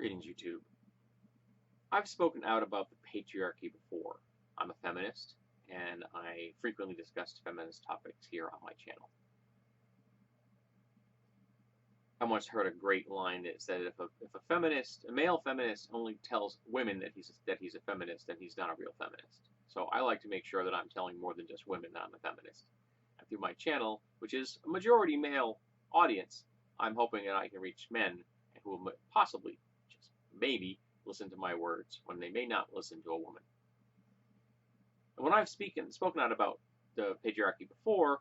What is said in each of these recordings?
Greetings, YouTube. I've spoken out about the patriarchy before. I'm a feminist, and I frequently discuss feminist topics here on my channel. I once heard a great line that said if a male feminist only tells women that he's a feminist, then he's not a real feminist. So I like to make sure that I'm telling more than just women that I'm a feminist. And through my channel, which is a majority male audience, I'm hoping that I can reach men who will possibly, just maybe, listen to my words when they may not listen to a woman. And when I've spoken out about the patriarchy before,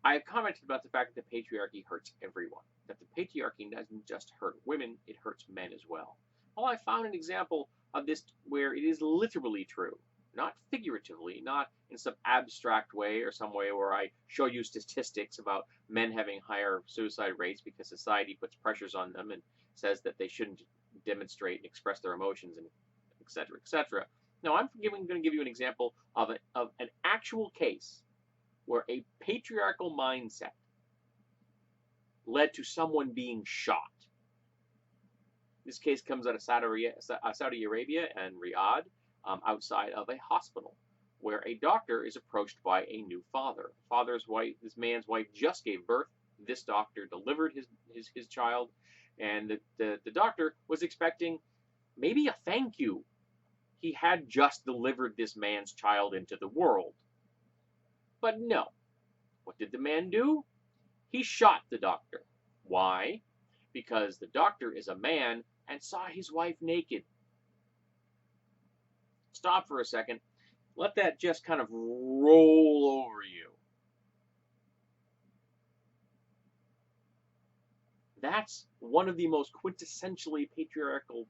I have commented about the fact that the patriarchy hurts everyone. That the patriarchy doesn't just hurt women, it hurts men as well. Well, I found an example of this where it is literally true. Not figuratively, not in some abstract way or some way where I show you statistics about men having higher suicide rates because society puts pressures on them and says that they shouldn't demonstrate and express their emotions, and etc., etc. No, I'm going to give you an example of an actual case where a patriarchal mindset led to someone being shot. This case comes out of Saudi Arabia and Riyadh, outside of a hospital, where a doctor is approached by a new father. This man's wife just gave birth. This doctor delivered his child, and the doctor was expecting maybe a thank you. He had just delivered this man's child into the world. But no. What did the man do? He shot the doctor. Why? Because the doctor is a man and saw his wife naked. Stop for a second. Let that just kind of roll over you. That's one of the most quintessentially patriarchal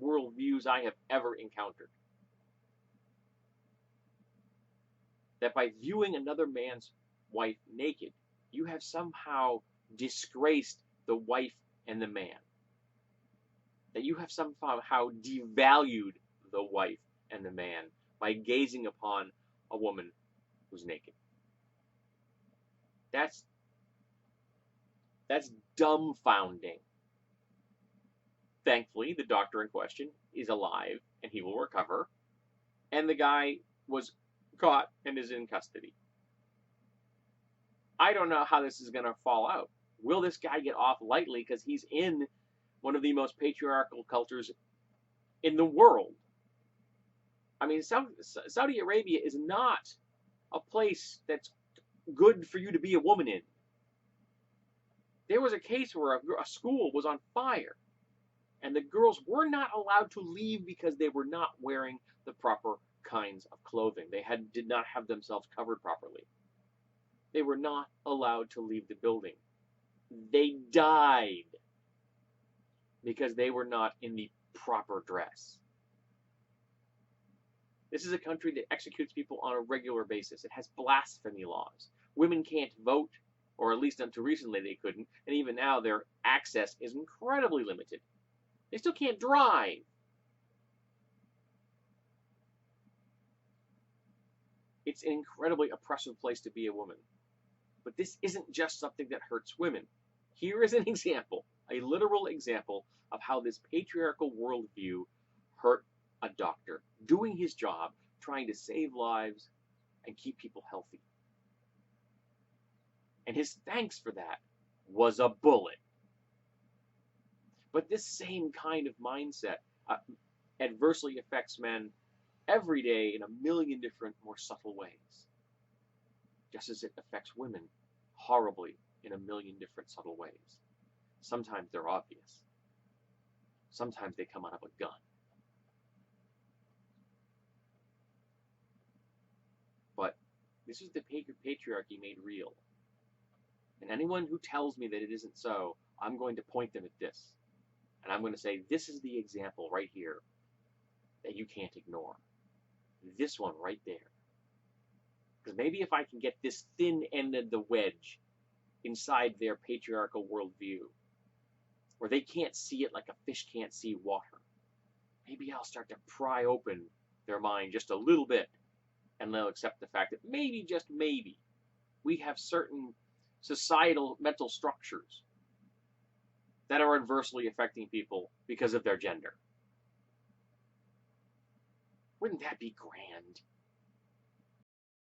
worldviews I have ever encountered. That by viewing another man's wife naked, you have somehow disgraced the wife and the man. That you have somehow devalued the wife and the man by gazing upon a woman who's naked. That's dumbfounding. Thankfully, the doctor in question is alive and he will recover, and the guy was caught and is in custody. I don't know how this is going to fall out. Will this guy get off lightly because he's in one of the most patriarchal cultures in the world? I mean, Saudi Arabia is not a place that's good for you to be a woman in. There was a case where a school was on fire, and the girls were not allowed to leave because they were not wearing the proper kinds of clothing. They did not have themselves covered properly. They were not allowed to leave the building. They died because they were not in the proper dress. This is a country that executes people on a regular basis. It has blasphemy laws. Women can't vote, or at least until recently they couldn't, and even now their access is incredibly limited. They still can't drive. It's an incredibly oppressive place to be a woman. But this isn't just something that hurts women. Here is an example, a literal example of how this patriarchal worldview hurt a doctor doing his job, trying to save lives and keep people healthy. And his thanks for that was a bullet. But this same kind of mindset adversely affects men every day in a million different, more subtle ways. Just as it affects women horribly in a million different subtle ways. Sometimes they're obvious. Sometimes they come out of a gun. But this is the patriarchy made real. And anyone who tells me that it isn't so, I'm going to point them at this. And I'm going to say, this is the example right here that you can't ignore. This one right there. Because maybe if I can get this thin end of the wedge inside their patriarchal worldview, where they can't see it like a fish can't see water, maybe I'll start to pry open their mind just a little bit, and they'll accept the fact that maybe, just maybe, we have certain societal mental structures that are adversely affecting people because of their gender. Wouldn't that be grand?